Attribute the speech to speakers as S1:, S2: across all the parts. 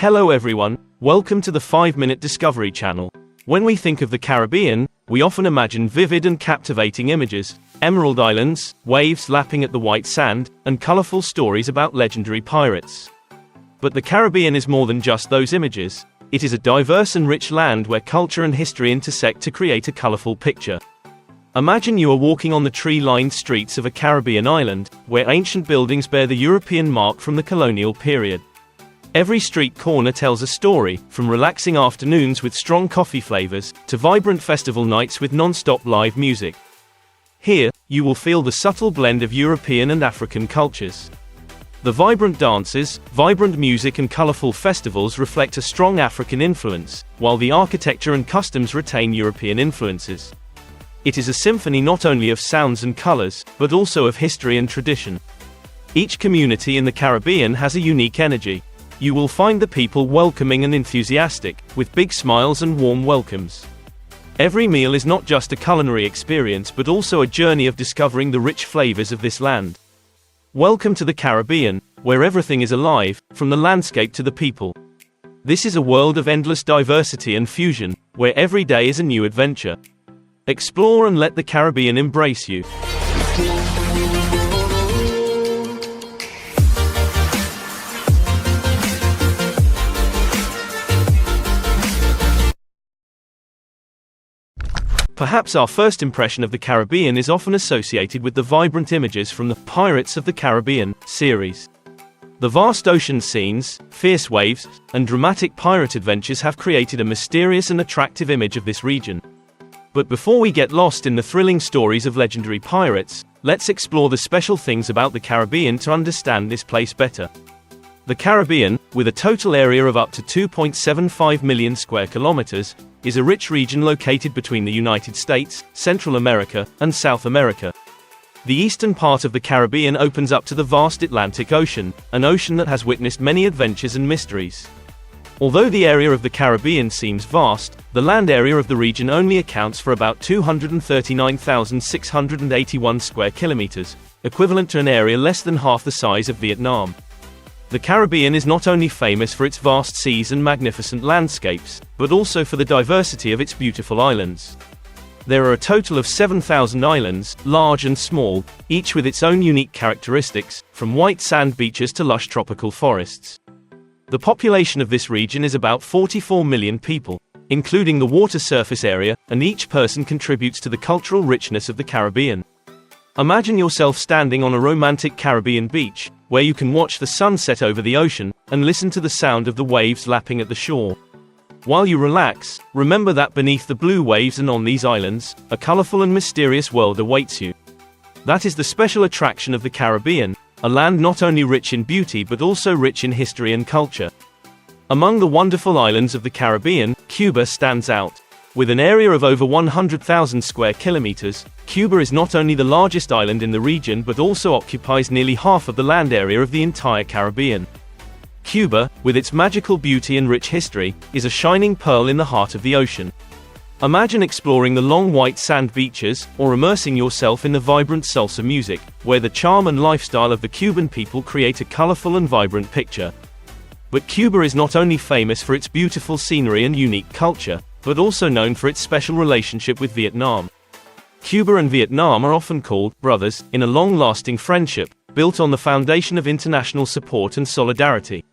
S1: Hello everyone, welcome to the 5-Minute Discovery Channel. When we think of the Caribbean, we often imagine vivid and captivating images, emerald islands, waves lapping at the white sand, and colorful stories about legendary pirates. But the Caribbean is more than just those images. It is a diverse and rich land where culture and history intersect to create a colorful picture. Imagine you are walking on the tree-lined streets of a Caribbean island, where ancient buildings bear the European mark from the colonial period. Every street corner tells a story, from relaxing afternoons with strong coffee flavors, to vibrant festival nights with non-stop live music. Here, you will feel the subtle blend of European and African cultures. The vibrant dances, vibrant music and colorful festivals reflect a strong African influence, while the architecture and customs retain European influences. It is a symphony not only of sounds and colors, but also of history and tradition. Each community in the Caribbean has a unique energy. You will find the people welcoming and enthusiastic, with big smiles and warm welcomes. Every meal is not just a culinary experience but also a journey of discovering the rich flavors of this land. Welcome to the Caribbean, where everything is alive, from the landscape to the people. This is a world of endless diversity and fusion, where every day is a new adventure. Explore and let the Caribbean embrace you. Perhaps our first impression of the Caribbean is often associated with the vibrant images from the Pirates of the Caribbean series. The vast ocean scenes, fierce waves, and dramatic pirate adventures have created a mysterious and attractive image of this region. But before we get lost in the thrilling stories of legendary pirates, let's explore the special things about the Caribbean to understand this place better. The Caribbean, with a total area of up to 2.75 million square kilometers, is a rich region located between the United States, Central America, and South America. The eastern part of the Caribbean opens up to the vast Atlantic Ocean, an ocean that has witnessed many adventures and mysteries. Although the area of the Caribbean seems vast, the land area of the region only accounts for about 239,681 square kilometers, equivalent to an area less than half the size of Vietnam. The Caribbean is not only famous for its vast seas and magnificent landscapes, but also for the diversity of its beautiful islands. There are a total of 7,000 islands, large and small, each with its own unique characteristics, from white sand beaches to lush tropical forests. The population of this region is about 44 million people, including the water surface area, and each person contributes to the cultural richness of the Caribbean. Imagine yourself standing on a romantic Caribbean beach, where you can watch the sunset over the ocean, and listen to the sound of the waves lapping at the shore. While you relax, remember that beneath the blue waves and on these islands, a colorful and mysterious world awaits you. That is the special attraction of the Caribbean, a land not only rich in beauty but also rich in history and culture. Among the wonderful islands of the Caribbean, Cuba stands out. With an area of over 100,000 square kilometers, Cuba is not only the largest island in the region but also occupies nearly half of the land area of the entire Caribbean. Cuba, with its magical beauty and rich history, is a shining pearl in the heart of the ocean. Imagine exploring the long white sand beaches, or immersing yourself in the vibrant salsa music, where the charm and lifestyle of the Cuban people create a colorful and vibrant picture. But Cuba is not only famous for its beautiful scenery and unique culture, but also known for its special relationship with Vietnam. Cuba and Vietnam are often called brothers, in a long-lasting friendship, built on the foundation of international support and solidarity.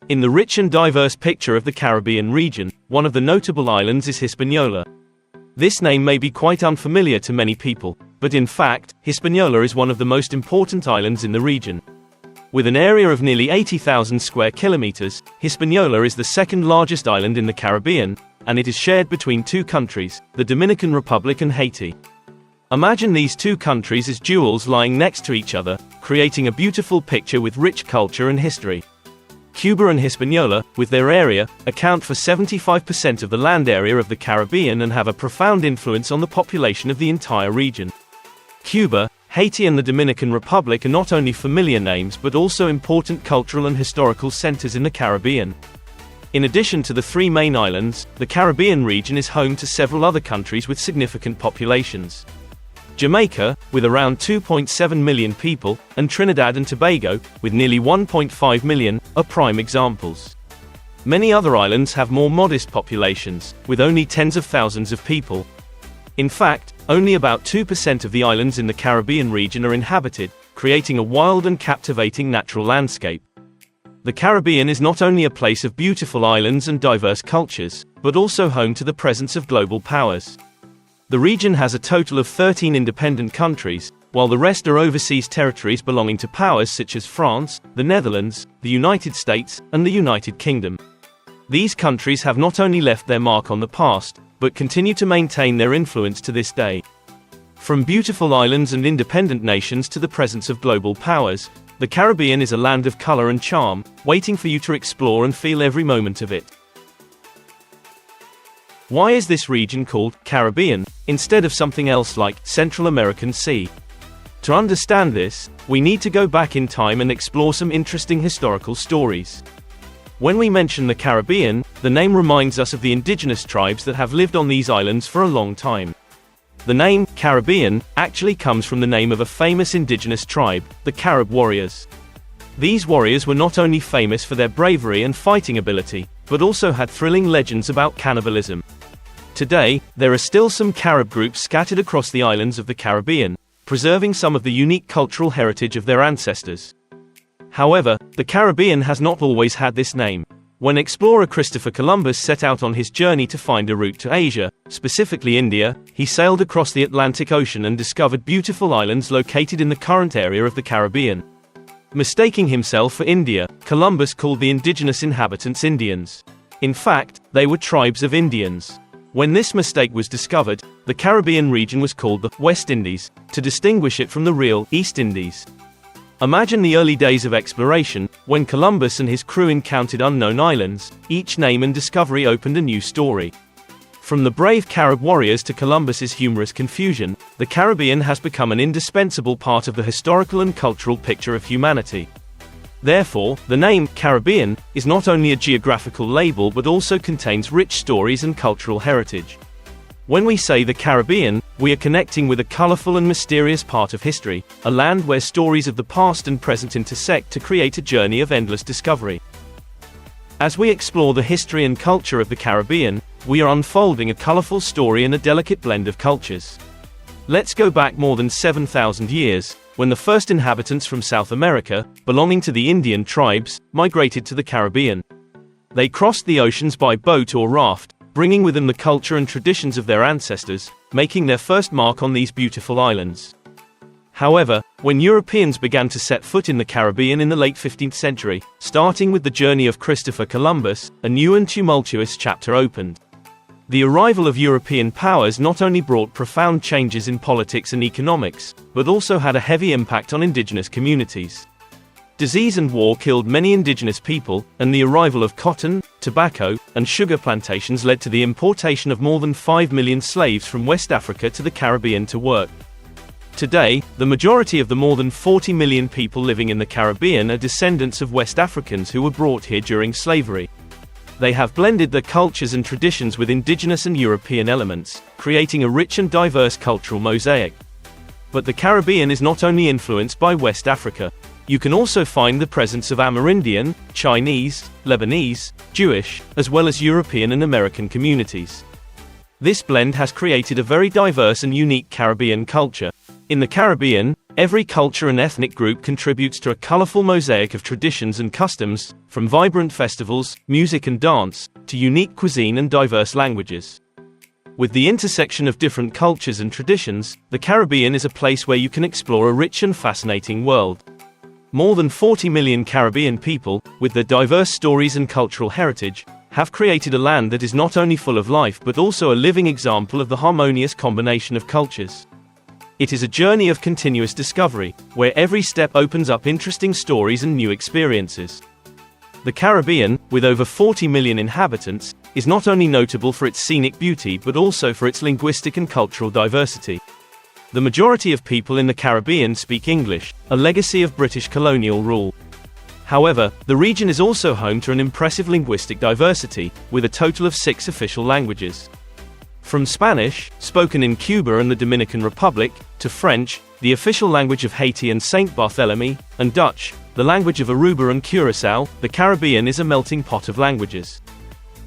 S1: In the rich and diverse picture of the Caribbean region, one of the notable islands is Hispaniola. This name may be quite unfamiliar to many people, but in fact, Hispaniola is one of the most important islands in the region. With an area of nearly 80,000 square kilometers, Hispaniola is the second largest island in the Caribbean, and it is shared between two countries, the Dominican Republic and Haiti. Imagine these two countries as jewels lying next to each other, creating a beautiful picture with rich culture and history. Cuba and Hispaniola, with their area, account for 75% of the land area of the Caribbean and have a profound influence on the population of the entire region. Cuba, Haiti and the Dominican Republic are not only familiar names but also important cultural and historical centers in the Caribbean. In addition to the three main islands, the Caribbean region is home to several other countries with significant populations. Jamaica, with around 2.7 million people, and Trinidad and Tobago, with nearly 1.5 million, are prime examples. Many other islands have more modest populations, with only tens of thousands of people. In fact, only about 2% of the islands in the Caribbean region are inhabited, creating a wild and captivating natural landscape. The Caribbean is not only a place of beautiful islands and diverse cultures, but also home to the presence of global powers. The region has a total of 13 independent countries, while the rest are overseas territories belonging to powers such as France, the Netherlands, the United States, and the United Kingdom. These countries have not only left their mark on the past, but continue to maintain their influence to this day. From beautiful islands and independent nations to the presence of global powers, the Caribbean is a land of color and charm, waiting for you to explore and feel every moment of it. Why is this region called Caribbean, instead of something else like Central American Sea? To understand this, we need to go back in time and explore some interesting historical stories. When we mention the Caribbean, the name reminds us of the indigenous tribes that have lived on these islands for a long time. The name, Caribbean, actually comes from the name of a famous indigenous tribe, the Carib warriors. These warriors were not only famous for their bravery and fighting ability, but also had thrilling legends about cannibalism. Today, there are still some Carib groups scattered across the islands of the Caribbean, preserving some of the unique cultural heritage of their ancestors. However, the Caribbean has not always had this name. When explorer Christopher Columbus set out on his journey to find a route to Asia, specifically India, he sailed across the Atlantic Ocean and discovered beautiful islands located in the current area of the Caribbean. Mistaking himself for India, Columbus called the indigenous inhabitants Indians. In fact, they were tribes of Indians. When this mistake was discovered, the Caribbean region was called the West Indies, to distinguish it from the real East Indies. Imagine the early days of exploration, when Columbus and his crew encountered unknown islands. Each name and discovery opened a new story. From the brave Carib warriors to Columbus's humorous confusion, the Caribbean has become an indispensable part of the historical and cultural picture of humanity. Therefore, the name Caribbean is not only a geographical label but also contains rich stories and cultural heritage. When we say the Caribbean, we are connecting with a colorful and mysterious part of history, a land where stories of the past and present intersect to create a journey of endless discovery. As we explore the history and culture of the Caribbean, we are unfolding a colorful story and a delicate blend of cultures. Let's go back more than 7,000 years, when the first inhabitants from South America, belonging to the Indian tribes, migrated to the Caribbean. They crossed the oceans by boat or raft, bringing with them the culture and traditions of their ancestors, making their first mark on these beautiful islands. However, when Europeans began to set foot in the Caribbean in the late 15th century, starting with the journey of Christopher Columbus, a new and tumultuous chapter opened. The arrival of European powers not only brought profound changes in politics and economics, but also had a heavy impact on indigenous communities. Disease and war killed many indigenous people, and the arrival of cotton, tobacco, and sugar plantations led to the importation of more than 5 million slaves from West Africa to the Caribbean to work. Today, the majority of the more than 40 million people living in the Caribbean are descendants of West Africans who were brought here during slavery. They have blended their cultures and traditions with indigenous and European elements, creating a rich and diverse cultural mosaic. But the Caribbean is not only influenced by West Africa. You can also find the presence of Amerindian, Chinese, Lebanese, Jewish, as well as European and American communities. This blend has created a very diverse and unique Caribbean culture. In the Caribbean, every culture and ethnic group contributes to a colorful mosaic of traditions and customs, from vibrant festivals, music and dance, to unique cuisine and diverse languages. With the intersection of different cultures and traditions, the Caribbean is a place where you can explore a rich and fascinating world. More than 40 million Caribbean people, with their diverse stories and cultural heritage, have created a land that is not only full of life but also a living example of the harmonious combination of cultures. It is a journey of continuous discovery, where every step opens up interesting stories and new experiences. The Caribbean, with over 40 million inhabitants, is not only notable for its scenic beauty but also for its linguistic and cultural diversity. The majority of people in the Caribbean speak English, a legacy of British colonial rule. However, the region is also home to an impressive linguistic diversity, with a total of 6 official languages. From Spanish, spoken in Cuba and the Dominican Republic, to French, the official language of Haiti and Saint Barthélemy, and Dutch, the language of Aruba and Curaçao. The Caribbean is a melting pot of languages.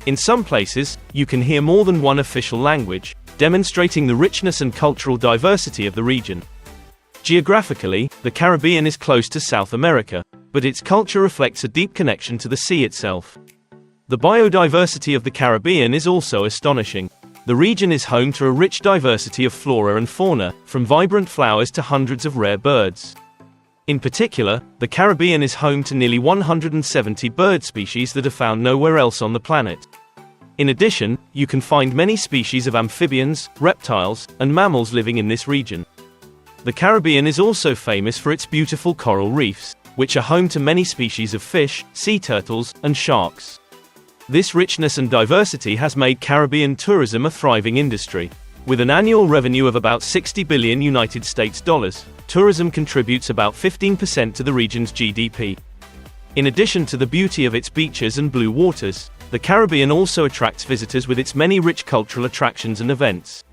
S1: In some places, you can hear more than one official language, demonstrating the richness and cultural diversity of the region. Geographically, the Caribbean is close to South America, but its culture reflects a deep connection to the sea itself. The biodiversity of the Caribbean is also astonishing. The region is home to a rich diversity of flora and fauna, from vibrant flowers to hundreds of rare birds. In particular, the Caribbean is home to nearly 170 bird species that are found nowhere else on the planet. In addition, you can find many species of amphibians, reptiles, and mammals living in this region. The Caribbean is also famous for its beautiful coral reefs, which are home to many species of fish, sea turtles, and sharks. This richness and diversity has made Caribbean tourism a thriving industry. With an annual revenue of about $60 billion United States dollars, tourism contributes about 15% to the region's GDP. In addition to the beauty of its beaches and blue waters, the Caribbean also attracts visitors with its many rich cultural attractions and events.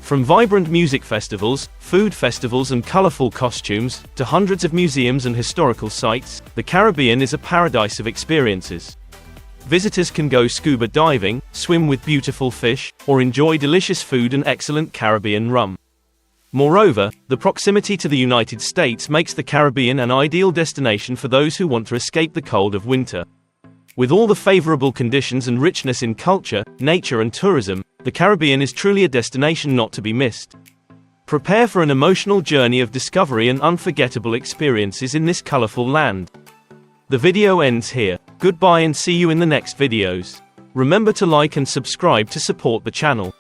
S1: From vibrant music festivals, food festivals and colorful costumes, to hundreds of museums and historical sites, the Caribbean is a paradise of experiences. Visitors can go scuba diving, swim with beautiful fish, or enjoy delicious food and excellent Caribbean rum. Moreover, the proximity to the United States makes the Caribbean an ideal destination for those who want to escape the cold of winter. With all the favorable conditions and richness in culture, nature and tourism, the Caribbean is truly a destination not to be missed. Prepare for an emotional journey of discovery and unforgettable experiences in this colorful land. The video ends here. Goodbye and see you in the next videos. Remember to like and subscribe to support the channel.